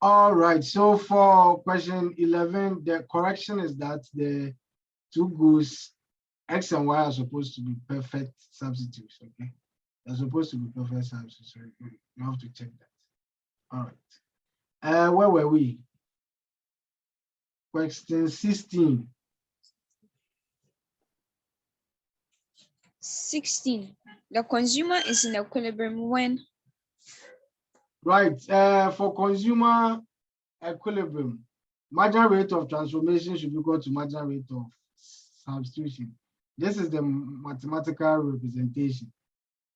All right, so for question 11, the correction is that the two goods, X and Y, are supposed to be perfect substitutes, okay? They're supposed to be perfect substitutes, so you have to check that. All right. Where were we? Question 16. 16. The consumer is in equilibrium when? Right. For consumer equilibrium, marginal rate of transformation should be equal to marginal rate of substitution. This is the mathematical representation.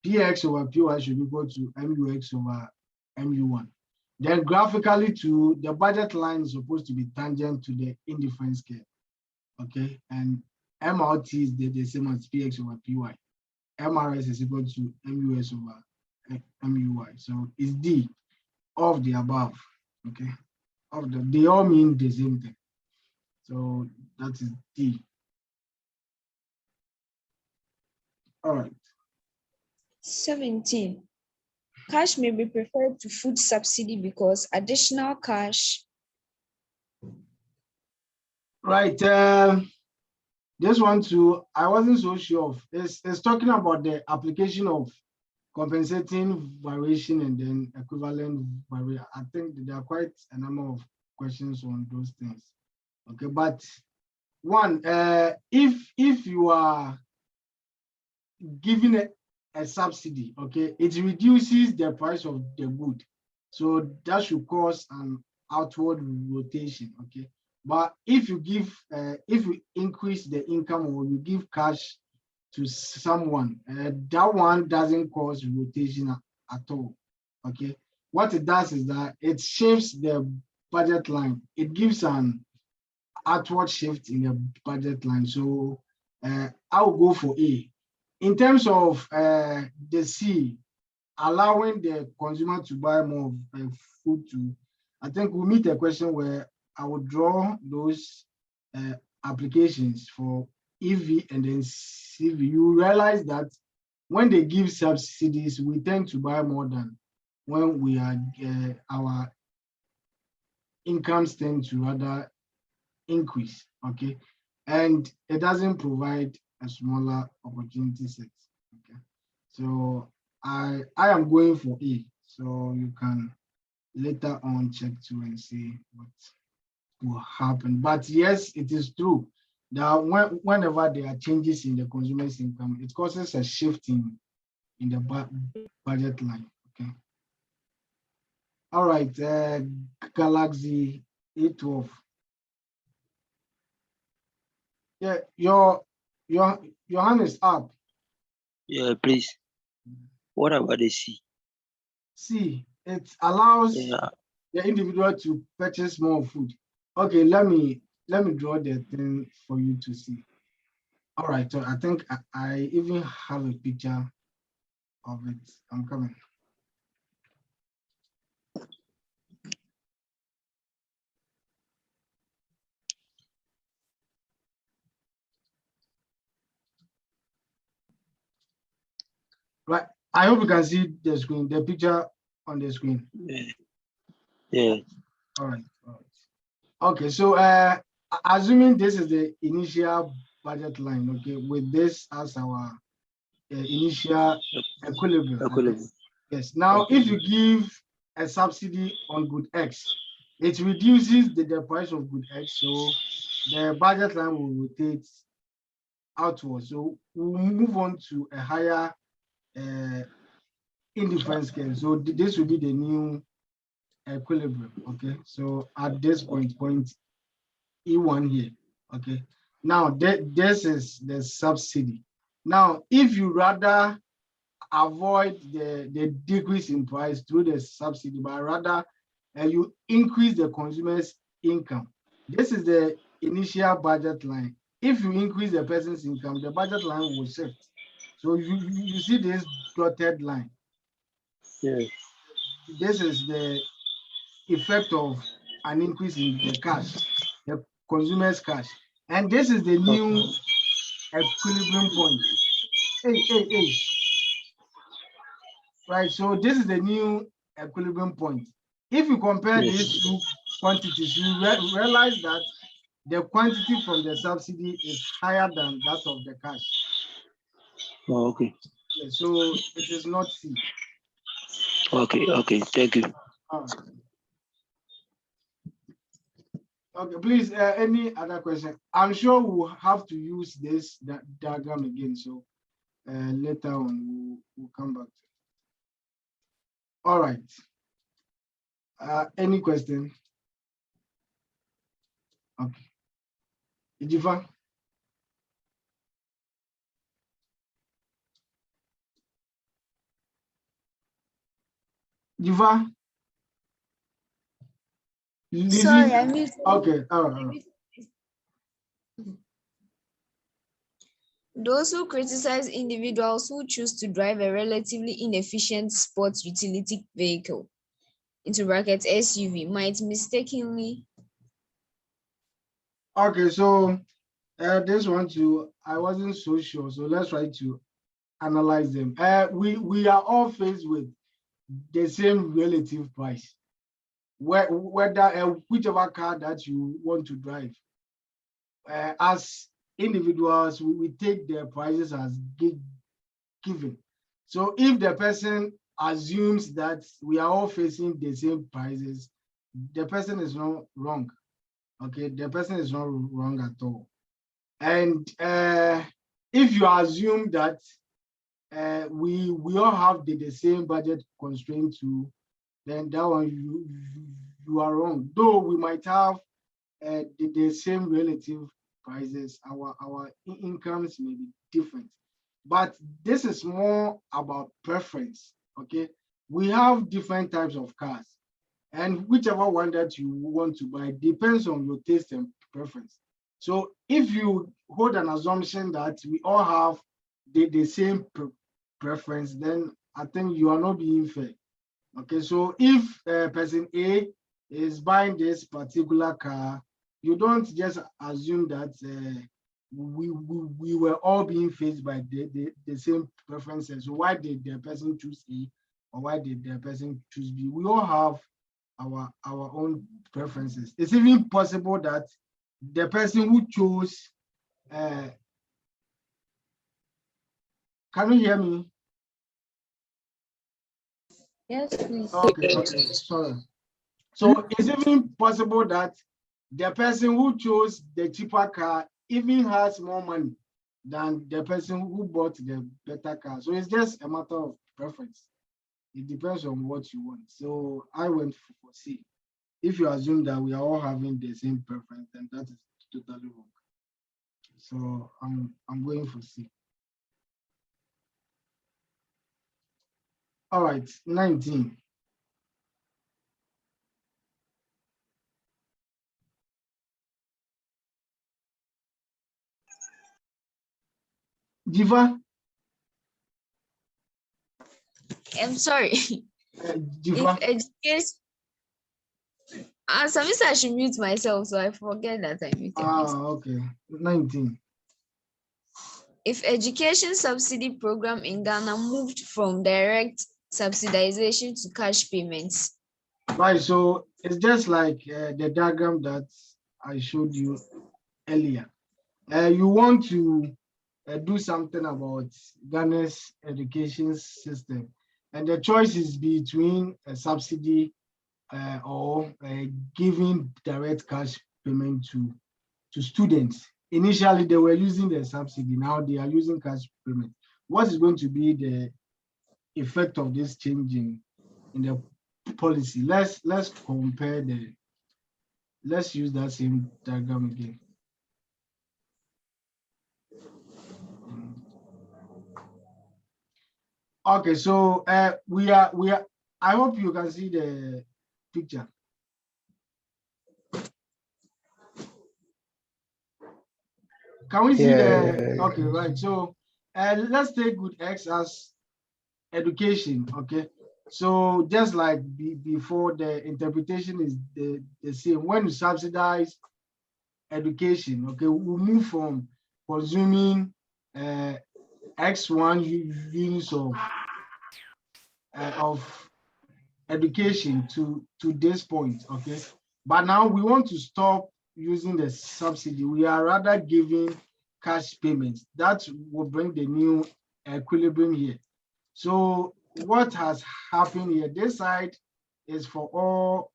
Px over Py should be equal to Mux over Mu1. Then graphically too, the budget line is supposed to be tangent to the indifference curve. Okay, and MRT is the same as Px over Py. MRS is equal to MUS over MUY. So it's D of the above. Okay, they all mean the same thing. So that is D. All right. 17. Cash may be preferred to food subsidy because additional cash. Right. This one too, I wasn't so sure of. It's talking about the application of compensating variation and then equivalent variation. I think there are quite a number of questions on those things. Okay, but one, if you are given a subsidy, okay, it reduces the price of the good, so that should cause an outward rotation. Okay, but if you increase the income or you give cash to someone, that one doesn't cause rotation at all. Okay, what it does is that it shifts the budget line. It gives an outward shift in the budget line. So I will go for A. In terms of the C, allowing the consumer to buy more food too, I think we'll meet a question where I would draw those applications for EV and then CV. You realize that when they give subsidies, we tend to buy more than when we are our incomes tend to rather increase. Okay, and it doesn't provide a smaller opportunity set. Okay, so I am going for A. So you can later on check to and see what will happen. But yes, it is true that whenever there are changes in the consumer's income, it causes a shift in the budget line. Okay. All right. Galaxy A12. Yeah, your hand is up. Yeah, please. What about the C? C, it allows the individual to purchase more food. Okay, let me draw the thing for you to see. All right, so I think I even have a picture of it. I'm coming. Right, I hope you can see the screen, the picture on the screen. Yeah. All right. Okay, so assuming this is the initial budget line, okay, with this as our initial equilibrium. Okay? Yes. Now, if you give a subsidy on good X, it reduces the price of good X, so the budget line will rotate outwards. So we'll move on to a higher indifference scale. So this will be the new equilibrium. Okay. So at this point E1 here. Okay. Now this is the subsidy. Now, if you rather avoid the decrease in price through the subsidy, but rather you increase the consumer's income, this is the initial budget line. If you increase the person's income, the budget line will shift. So you see this dotted line. Yes. This is the effect of an increase in the cash, the consumer's cash. And this is the new equilibrium point. Hey. Right, so this is the new equilibrium point. if you compare Yes. these two quantities, you realize that the quantity from the subsidy is higher than that of the cash. Oh, okay. Yeah, so it is not C. Okay. Okay. Thank you. All right. Okay, please, any other question? I'm sure we'll have to use this diagram again, so later on we'll come back to it. All right. Any question? Okay. Ijifa? Jiva? Sorry, I missed. Okay, all right. Those who criticize individuals who choose to drive a relatively inefficient sports utility vehicle, into brackets SUV, might mistakenly. Okay, so this one too, I wasn't so sure, so let's try to analyze them. We are all faced with the same relative price, whether whichever car that you want to drive. As individuals, we take their prices as given. So if the person assumes that we are all facing the same prices, the person is not wrong. Okay, the person is not wrong at all. And if you assume that we all have the same budget constraint too, then that one you are wrong. Though we might have the same relative prices, our incomes may be different, but this is more about preference. Okay, we have different types of cars, and whichever one that you want to buy depends on your taste and preference. So if you hold an assumption that we all have the same preference, then I think you are not being fair. Okay, so if person A is buying this particular car, you don't just assume that we were all being faced by the same preferences. So why did the person choose A or why did the person choose B? We all have our own preferences. It's even possible that the person who chose, can you hear me? Yes, please. Okay, sorry. So it's even possible that the person who chose the cheaper car even has more money than the person who bought the better car. So it's just a matter of preference. It depends on what you want. So I went for C. If you assume that we are all having the same preference, then that is totally wrong. So I'm going for C. All right, 19. Jiva? I'm sorry. Jiva? If education, sometimes I should mute myself, so I forget that I muted myself. Okay, 19. If education subsidy program in Ghana moved from direct subsidization to cash payments. Right, so it's just like the diagram that I showed you earlier. You want to do something about Ghana's education system, and the choice is between a subsidy or giving direct cash payment to students. Initially, they were using the subsidy. Now they are using cash payment. What is going to be the effect of this change in the policy? Let's compare let's use that same diagram again. Okay, so we are I hope you can see the picture. Can we see the okay, right? So let's take good X as education. Okay, so just like before, the interpretation is the same. When you subsidize education, okay, we move from consuming X1 units of education to this point, okay? But now we want to stop using the subsidy. We are rather giving cash payments. That will bring the new equilibrium here. So what has happened here? This side is for all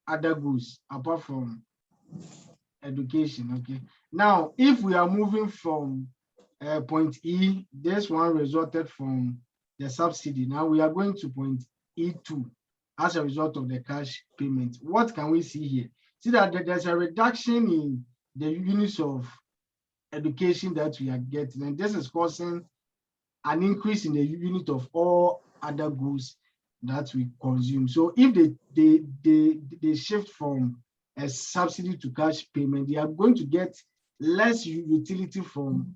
other goods apart from education, okay? Now, if we are moving from point E, this one resulted from the subsidy. Now we are going to point E2 as a result of the cash payment. What can we see here? See that there's a reduction in the units of education that we are getting, and this is causing an increase in the unit of all other goods that we consume. So if they shift from a subsidy to cash payment, they are going to get less utility from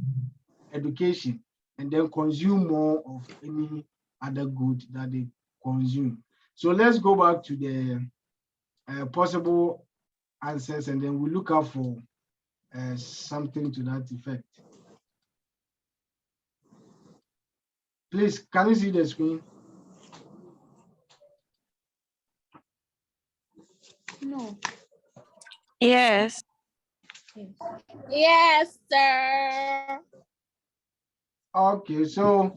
education and then consume more of any other good that they consume. So let's go back to the possible answers, and then we look out for something to that effect. Please, can you see the screen? No. Yes. Yes, sir. Okay, so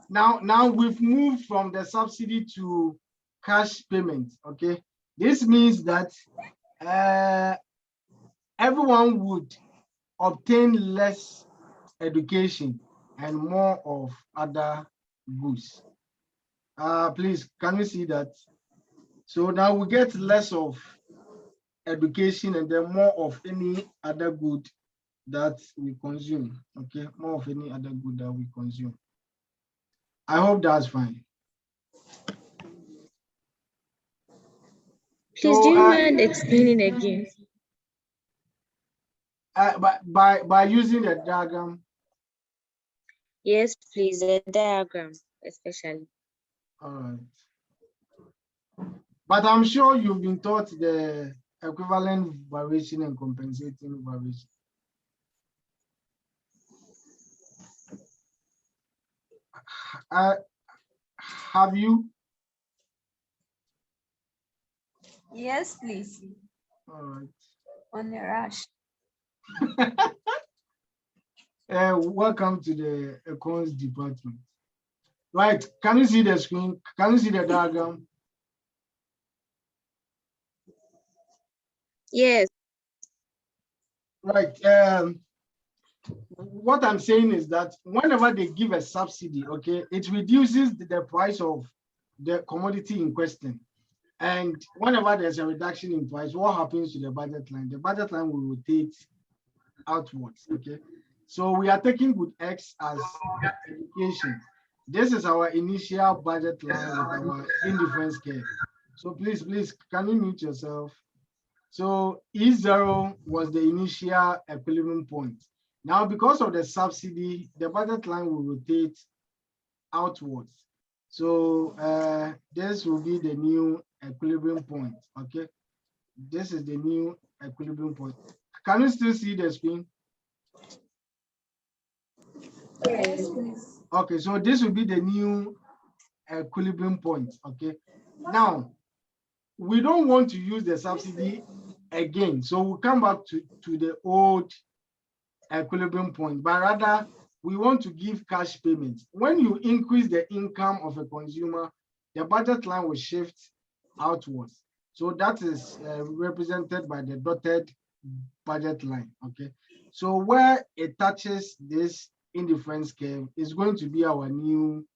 now we've moved from the subsidy to cash payment. Okay, this means that everyone would obtain less education and more of other goods. Please, can you see that? So now we get less of education and then more of any other good that we consume. Okay, more of any other good that we consume. I hope that's fine. Please, do you mind explaining again? By using the diagram. Yes, please, the diagram, especially. All right. But I'm sure you've been taught the equivalent variation and compensating variation. Have you? Yes, please. All right. On the rush. Welcome to the econs department. Right, can you see the screen? Can you see the diagram? Yes. Right. What I'm saying is that whenever they give a subsidy, okay, it reduces the price of the commodity in question. And whenever there's a reduction in price, what happens to the budget line? The budget line will rotate outwards, okay? So we are taking good X as education. This is our initial budget line with our indifference curve. So please, can you mute yourself? So E0 was the initial equilibrium point. Now, because of the subsidy, the budget line will rotate outwards. So this will be the new equilibrium point, okay? This is the new equilibrium point. Can you still see the screen? Yes, please. Okay, so this will be the new equilibrium point, okay? Now, we don't want to use the subsidy again. So we'll come back to the old equilibrium point, but rather we want to give cash payments. When you increase the income of a consumer, the budget line will shift outwards. So that is represented by the dotted budget line, okay? So where it touches this indifference curve is going to be our new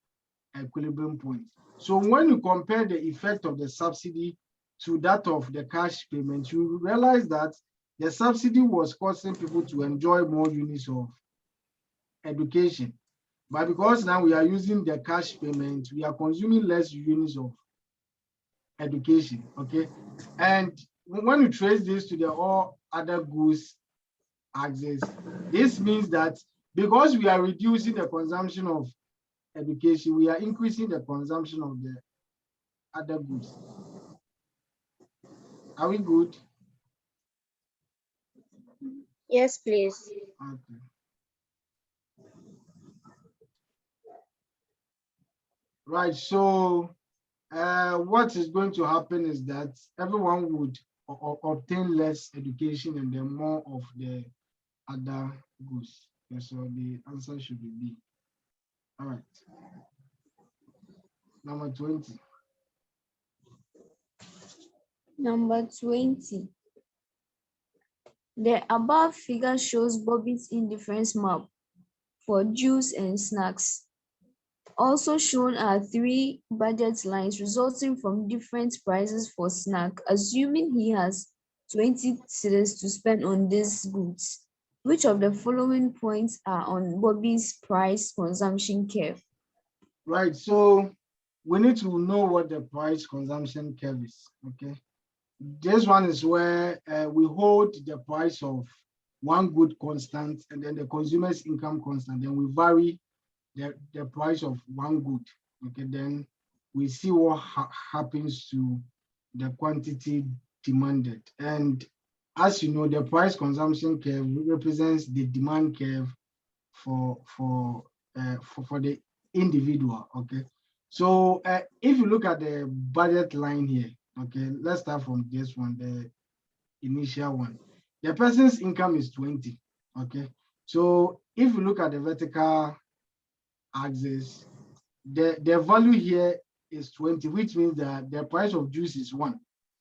equilibrium point. So when you compare the effect of the subsidy to that of the cash payment, you realize that the subsidy was causing people to enjoy more units of education. But because now we are using the cash payment, we are consuming less units of education, okay? And when you trace this to the all other goods axis, this means that because we are reducing the consumption of education, we are increasing the consumption of the other goods. Are we good? Yes, please. Okay. Right, so what is going to happen is that everyone would obtain less education and then more of the other goods. Okay, so the answer should be B. All right. Number 20. Number 20. The above figure shows Bobby's indifference map for juice and snacks. Also shown are 3 budget lines resulting from different prices for snack, assuming he has 20 cedis to spend on these goods. Which of the following points are on Bobby's price consumption curve? Right, so we need to know what the price consumption curve is, okay? This one is where we hold the price of one good constant and then the consumer's income constant, then we vary the price of one good, okay? Then we see what happens to the quantity demanded. And as you know, the price consumption curve represents the demand curve for the individual, okay? So if you look at the budget line here, okay, let's start from this one, the initial one. The person's income is 20, okay? So if you look at the vertical axis, the value here is 20, which means that the price of juice is 1.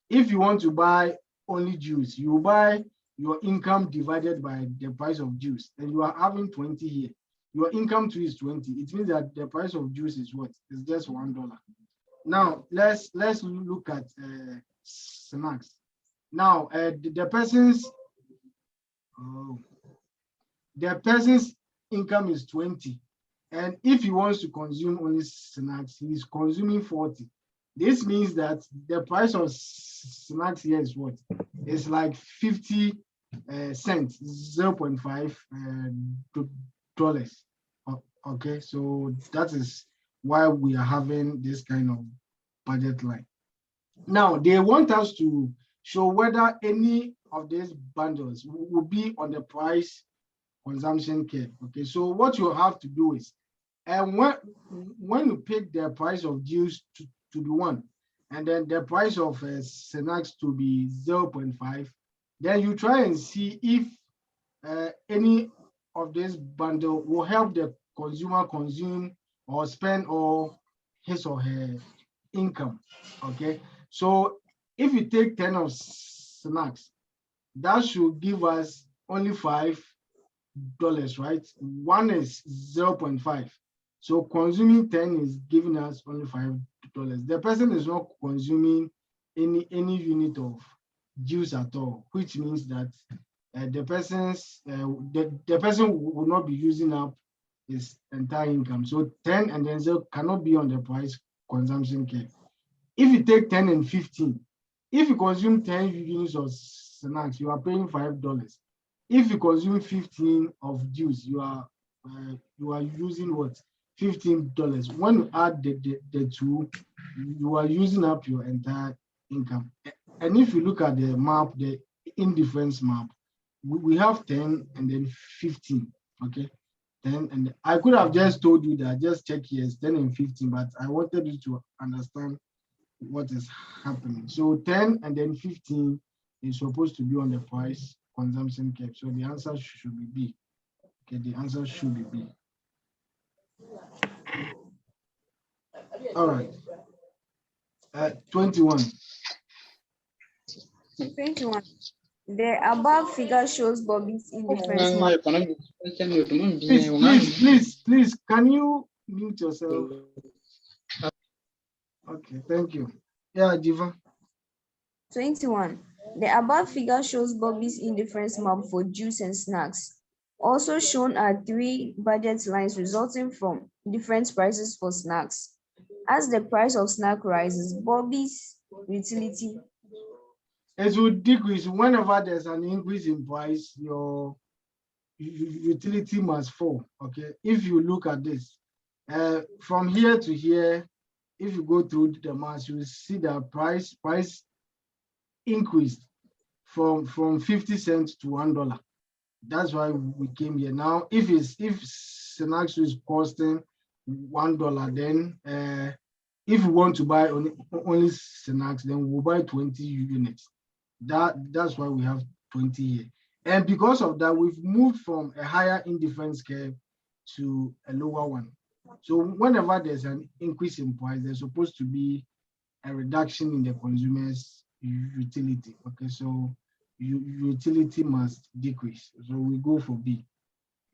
If you want to buy only juice, you buy your income divided by the price of juice, and you are having 20 here. Your income too is 20. It means that the price of juice is what? It's just $1. Now let's look at snacks. Now the person's income is 20, and if he wants to consume only snacks, he's consuming 40. This means that the price of snacks here is what? It's like 50 cents, 0.5 dollars. Okay, so that is why we are having this kind of budget line. Now they want us to show whether any of these bundles will be on the price consumption curve. Okay, so what you have to do is, and when you pick the price of juice to be 1, and then the price of snacks to be 0.5, then you try and see if any of this bundle will help the consumer consume or spend all his or her income. Okay, so if you take 10 of snacks, that should give us only $5, right? 1 is 0.5. So consuming 10 is giving us only $5. The person is not consuming any unit of juice at all, which means that the person will not be using up his entire income. So 10 and then 0 cannot be on the price consumption curve. If you take 10 and 15, if you consume 10 units of snacks, you are paying $5. If you consume 15 of juice, you are using what? $15. When you add the two, you are using up your entire income. And if you look at the map, the indifference map, we have 10 and then 15. Okay, 10, and I could have just told you that just check here, 10 and 15, but I wanted you to understand what is happening. So 10 and then 15 is supposed to be on the price consumption curve. So the answer should be B. Okay, the answer should be B. All right. 21. 21. The above figure shows Bobby's indifference map. Please, can you mute yourself? Okay, thank you. Yeah, Diva. 21. The above figure shows Bobby's indifference map for juice and snacks. Also shown are 3 budget lines resulting from different prices for snacks. As the price of snack rises, Bobby's utility. It will decrease. Whenever there's an increase in price, your utility must fall. Okay, if you look at this, from here to here, if you go through the math, you will see that price increased from 50 cents to $1. That's why we came here. Now, if snacks is costing $1, then if we want to buy only snacks, then we'll buy 20 units. That's why we have 20 here. And because of that, we've moved from a higher indifference curve to a lower one. So whenever there's an increase in price, there's supposed to be a reduction in the consumer's utility. Okay, so utility must decrease. So we go for B.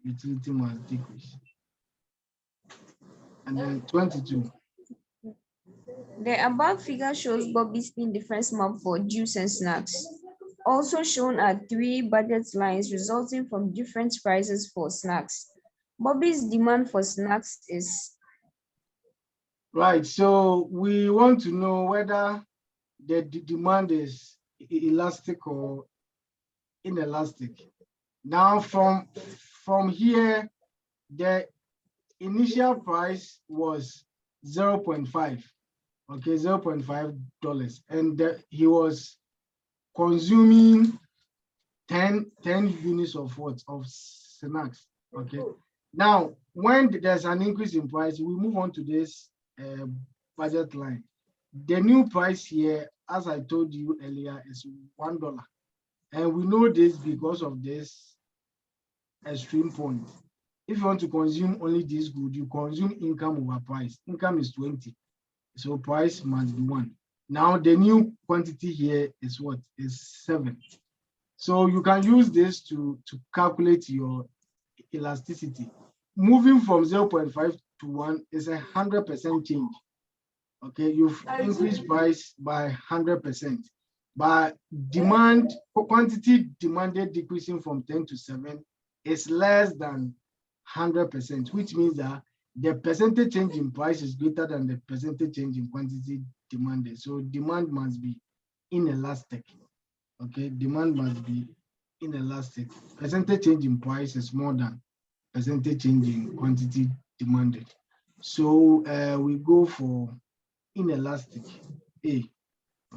Utility must decrease. And then 22. The above figure shows Bobby's indifference map for juice and snacks. Also shown are 3 budget lines resulting from different prices for snacks. Bobby's demand for snacks is... Right, so we want to know whether the demand is elastic or inelastic. Now from here, the initial price was 0.5, okay, $0.5, and he was consuming 10 units of what? Of snacks, okay. Now, when there's an increase in price, we move on to this budget line. The new price here, as I told you earlier, is $1. And we know this because of this extreme point. If you want to consume only this good, you consume income over price. Income is 20. So price must be 1. Now the new quantity here is what? Is 7. So you can use this to calculate your elasticity. Moving from 0.5 to 1 is 100% change. Okay, you've increased price by 100%. But demand, quantity demanded decreasing from 10 to 7 is less than 100%, which means that the percentage change in price is greater than the percentage change in quantity demanded. So demand must be inelastic. Okay, demand must be inelastic. Percentage change in price is more than percentage change in quantity demanded. So we go for inelastic, A.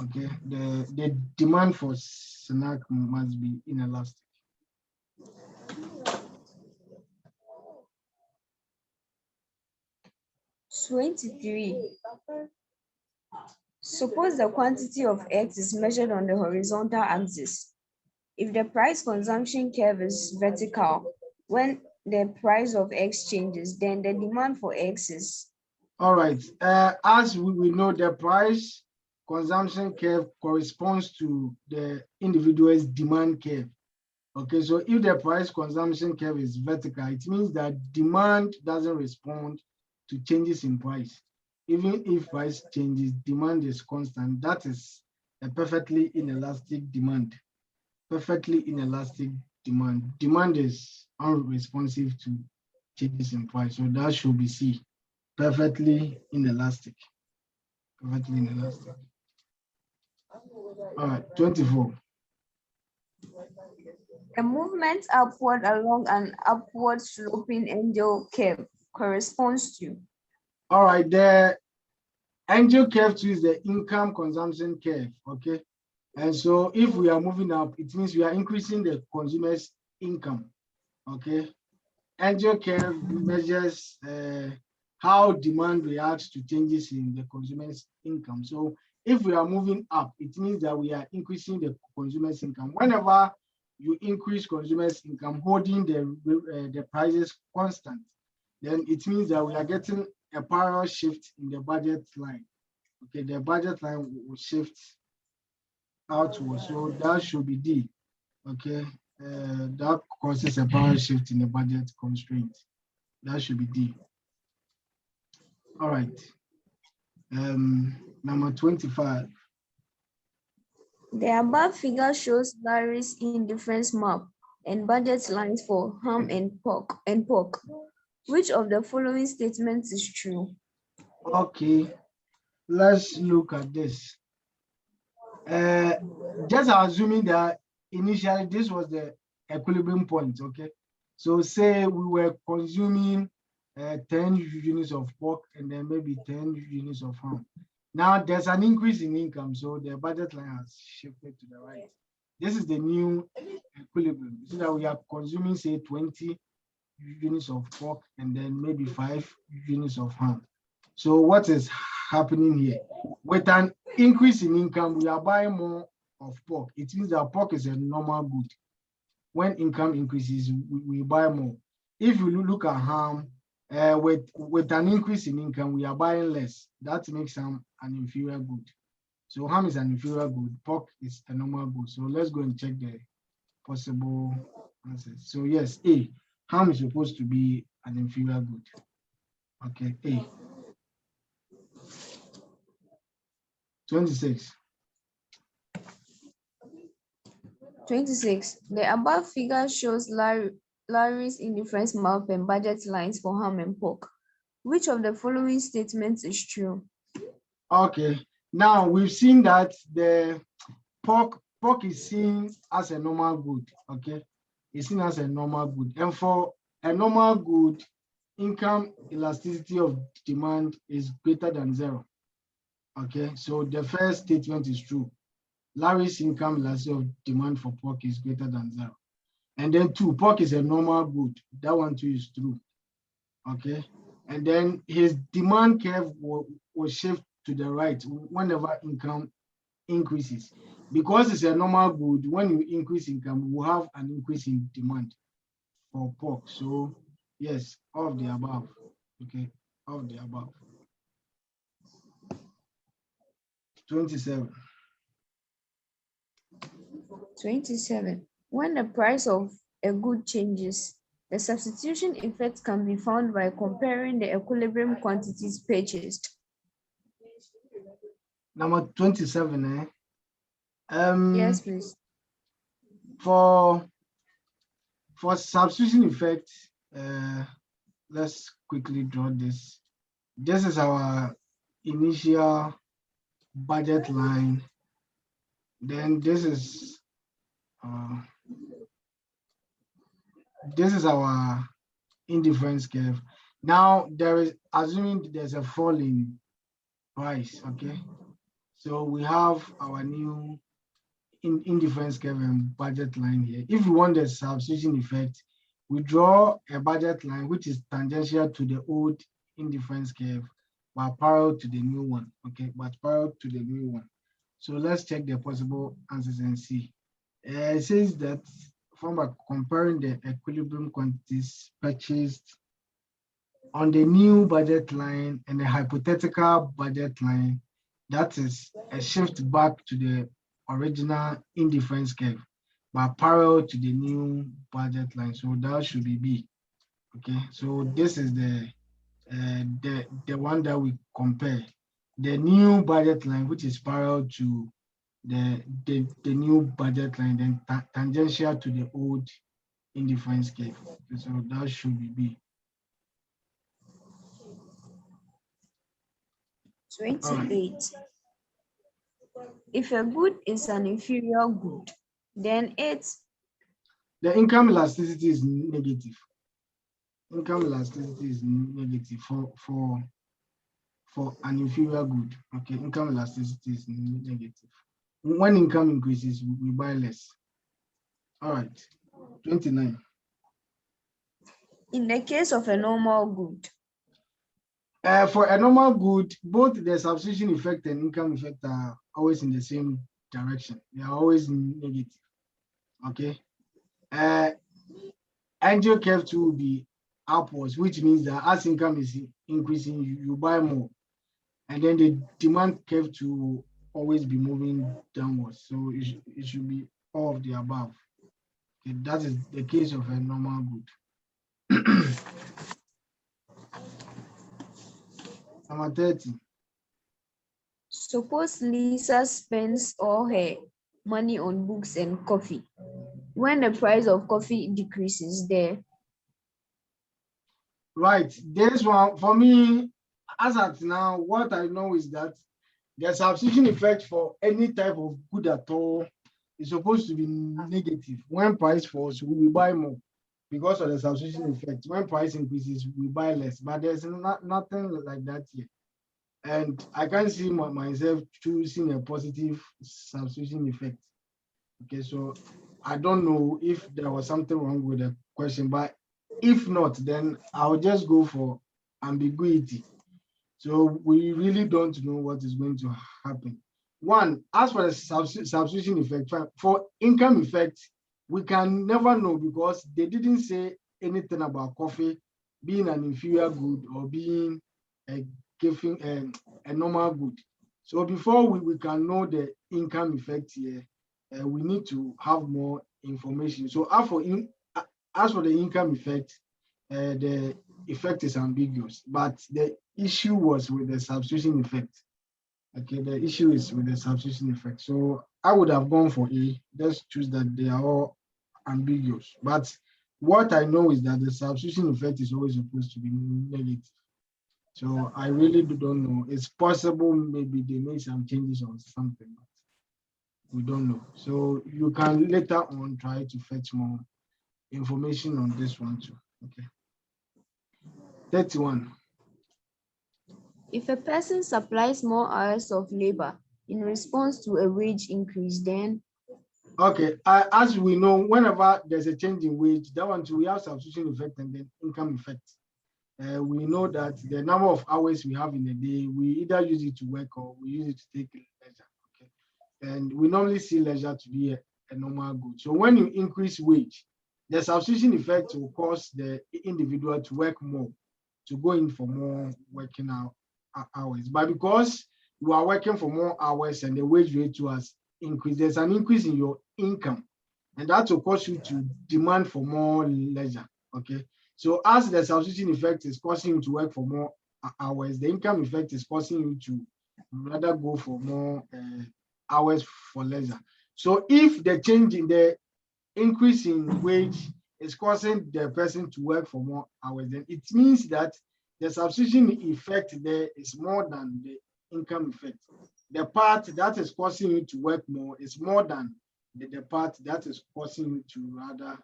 Okay, the demand for snack must be inelastic. (23) Suppose the quantity of X is measured on the horizontal axis. If the price consumption curve is vertical, when the price of X changes, then the demand for X is... All right, as we know, the price consumption curve corresponds to the individual's demand curve. Okay, so if the price consumption curve is vertical, it means that demand doesn't respond to changes in price. Even if price changes, demand is constant. That is a perfectly inelastic demand. Perfectly inelastic demand. Demand is unresponsive to changes in price. So that should be C. Perfectly inelastic. Perfectly inelastic. All right, 24. A movement upward along an upward sloping angel curve corresponds to... All right, the angel curve 2 is the income consumption curve, okay? And so if we are moving up, it means we are increasing the consumer's income, okay? Angel curve measures how demand reacts to changes in the consumer's income. So if we are moving up, it means that we are increasing the consumer's income. Whenever you increase consumers' income, holding the prices constant, then it means that we are getting a parallel shift in the budget line. Okay, the budget line will shift outwards, so that should be D. Okay, that causes a parallel shift in the budget constraint. That should be D. All right. Number 25. The above figure shows Larry's indifference map and budget lines for ham and pork. Which of the following statements is true? Okay, let's look at this. Just assuming that initially this was the equilibrium point, okay? So say we were consuming 10 units of pork and then maybe 10 units of ham. Now there's an increase in income, so the budget line has shifted to the right. This is the new equilibrium. So that we are consuming, say, 20 units of pork and then maybe 5 units of ham. So what is happening here. With an increase in income, we are buying more of pork. It means that pork is a normal good. When income increases, we buy more. If you look at ham, with an increase in income, we are buying less. That makes ham an inferior good. So ham is an inferior good, pork is a normal good. So let's go and check the possible answers. So yes, A, ham is supposed to be an inferior good. Okay, A. 26. 26. The above figure shows Larry's indifference map and budget lines for ham and pork. Which of the following statements is true? Okay, now we've seen that the pork is seen as a normal good. Okay, it's seen as a normal good, and for a normal good, income elasticity of demand is greater than 0. Okay, so the first statement is true. Larry's income elasticity of demand for pork is greater than 0. And then 2, pork is a normal good. That one too is true. Okay, and then his demand curve will shift to the right whenever income increases. Because it's a normal good, when you increase income, you will have an increase in demand for pork. So yes, all of the above. Okay, all of the above. 27. 27. When the price of a good changes, the substitution effect can be found by comparing the equilibrium quantities purchased. Number 27. Yes, please. For substitution effect, let's quickly draw this. This is our initial budget line. Then this is our indifference curve. Now there is, assuming there's a fall in price. Okay, so we have our new indifference curve and budget line here. If we want the substitution effect, we draw a budget line which is tangential to the old indifference curve, but parallel to the new one. Okay, but parallel to the new one. So let's check the possible answers and see. It says that from comparing the equilibrium quantities purchased on the new budget line and the hypothetical budget line, that is a shift back to the original indifference curve, but parallel to the new budget line. So that should be B. Okay, so this is the one that we compare. The new budget line, which is parallel to the new budget line, then tangential to the old indifference curve. Okay, so that should be B. 28. If a good is an inferior good, then the income elasticity is negative. Income elasticity is negative for an inferior good. Okay, income elasticity is negative. When income increases, we buy less. All right, 29. in the case of a normal good. For a normal good, both the substitution effect and income effect are always in the same direction. They are always negative. Okay. Angel curve to will be upwards, which means that as income is increasing, you buy more. And then the demand curve to always be moving downwards. So it should be all of the above. Okay, that is the case of a normal good. Number 30. Suppose Lisa spends all her money on books and coffee. When the price of coffee decreases there. Right, this one, for me, as at now, what I know is that the substitution effect for any type of good at all is supposed to be negative. When price falls, we will buy more because of the substitution effect. When price increases, we buy less, but there's nothing like that here. And I can't see myself choosing a positive substitution effect. Okay, so I don't know if there was something wrong with the question, but if not, then I'll just go for ambiguity. So we really don't know what is going to happen. One, as for the substitution effect, for income effect, we can never know because they didn't say anything about coffee being an inferior good or being a giving a normal good. So before we can know the income effect here, we need to have more information. So as for the income effect, the effect is ambiguous, but the issue was with the substitution effect. Okay, the issue is with the substitution effect. So I would have gone for A. Let's choose that they are all ambiguous. But what I know is that the substitution effect is always supposed to be negative. So I really don't know. It's possible maybe they made some changes or something, but we don't know. So you can later on try to fetch more information on this one too. Okay. 31. If a person supplies more hours of labor in response to a wage increase, then Okay, as we know, whenever there's a change in wage, that one too, we have substitution effect and then income effect. We know that the number of hours we have in a day, we either use it to work or we use it to take leisure. Okay, and we normally see leisure to be a normal good. So when you increase wage, the substitution effect will cause the individual to work more, to go in for more working hours. But because you are working for more hours and the wage rate has increased, there's an increase in your income, and that will cause you to demand for more leisure. Okay, so as the substitution effect is causing you to work for more hours, the income effect is causing you to rather go for more hours for leisure. So if the change in the increase in wage is causing the person to work for more hours, then it means that the substitution effect there is more than the income effect. The part that is causing you to work more is more than the part that is causing you to rather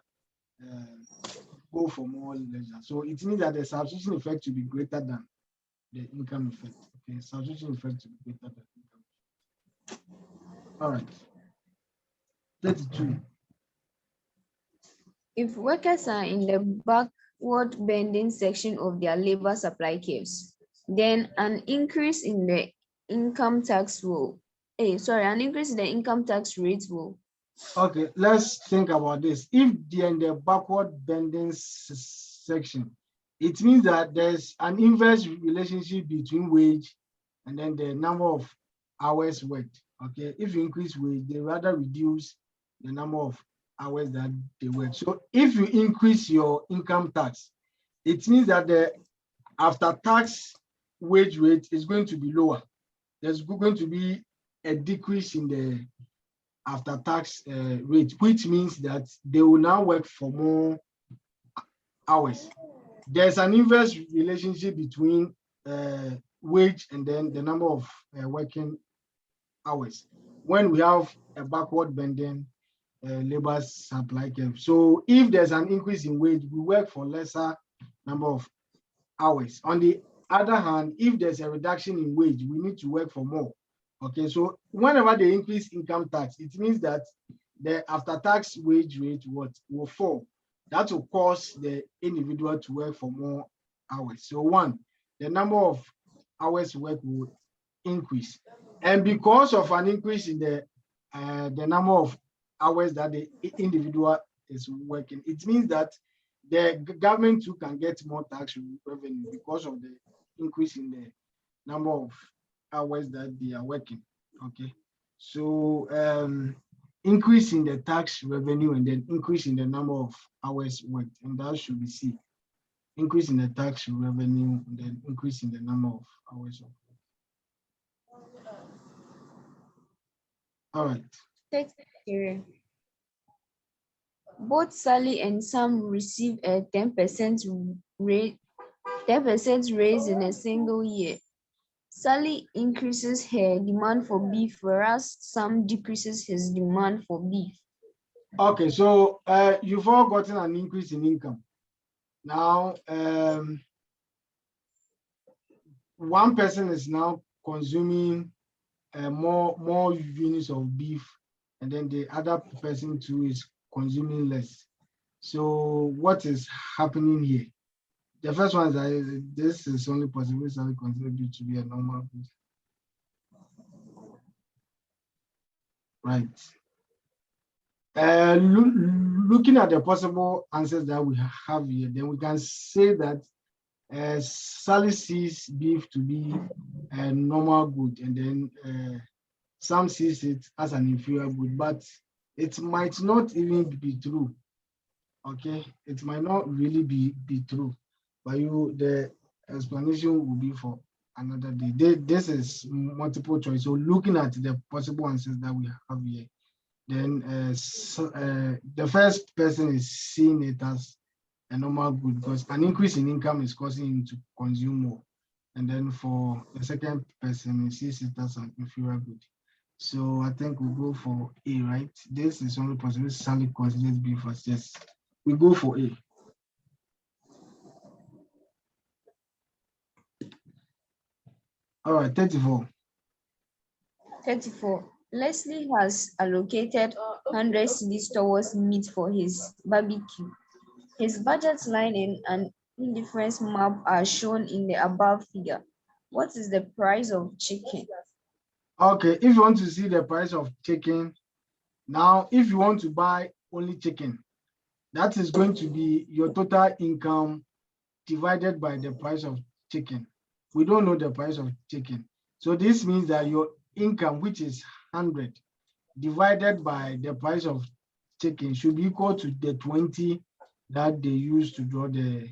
go for more leisure. So it means that the substitution effect will be greater than the income effect. Okay, substitution effect will be greater than income effect. All right. 32. if workers are in the backward bending section of their labor supply curves, then an increase in the income tax an increase in the income tax rate will. Okay, let's think about this. If they're in the backward bending section, it means that there's an inverse relationship between wage and then the number of hours worked. Okay, if you increase wage, they rather reduce the number of hours that they work. So if you increase your income tax, it means that the after tax wage rate is going to be lower. There's going to be a decrease in the after tax rate, which means that they will now work for more hours. There's an inverse relationship between wage and then the number of working hours when we have a backward bending labor supply curve. So if there's an increase in wage, we work for lesser number of hours. On the other hand, if there's a reduction in wage, we need to work for more. Okay, so whenever they increase income tax, it means that the after-tax wage rate will fall. That will cause the individual to work for more hours. So one, the number of hours work will increase. And because of an increase in the number of hours that the individual is working, it means that the government too can get more tax revenue because of the increase in the number of hours that they are working. Okay, so increase in the tax revenue and then increase in the number of hours worked, and that should be C. Increase in the tax revenue and then increase in the number of hours of work. All right. Both Sally and Sam receive a 10% raise in a single year. Sally increases her demand for beef, whereas Sam decreases his demand for beef. Okay, so you've all gotten an increase in income. Now, one person is now consuming more units of beef, and then the other person too is consuming less. So what is happening here? The first one is that this is only possible salary considered due to be a normal good. Right. Looking at the possible answers that we have here, then we can say that Sally sees beef to be a normal good, and then some sees it as an inferior good, but it might not even be true. Okay, it might not really be true, but the explanation will be for another day. This is multiple choice. So looking at the possible answers that we have here, then the first person is seeing it as a normal good because an increase in income is causing him to consume more. And then for the second person, he sees it as an inferior good. So I think we'll go for A, right? This is only possible. Sally considers B first. Yes, we go for A. All right, 34. 34. Leslie has allocated 100 cedis towards meat for his barbecue. His budget line and indifference map are shown in the above figure. What is the price of chicken? Okay, if you want to see the price of chicken, now if you want to buy only chicken, that is going to be your total income divided by the price of chicken. We don't know the price of chicken. So this means that your income, which is 100, divided by the price of chicken should be equal to the 20 that they use to draw the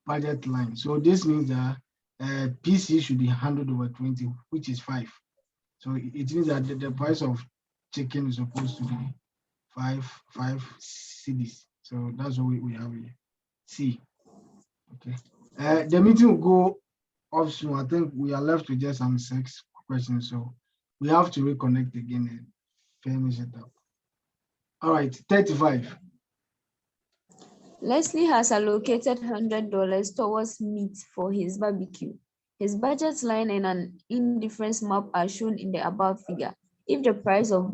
budget line. So this means that PC should be 100 over 20, which is 5. So it means that the price of chicken is supposed to be 5 cedis. So that's what we have here. C. Okay. The meeting will go off soon. I think we are left with just some 6 questions. So we have to reconnect again and finish it up. All right, 35. Leslie has allocated $100 towards meat for his barbecue. His budget line and an indifference map are shown in the above figure. If the price of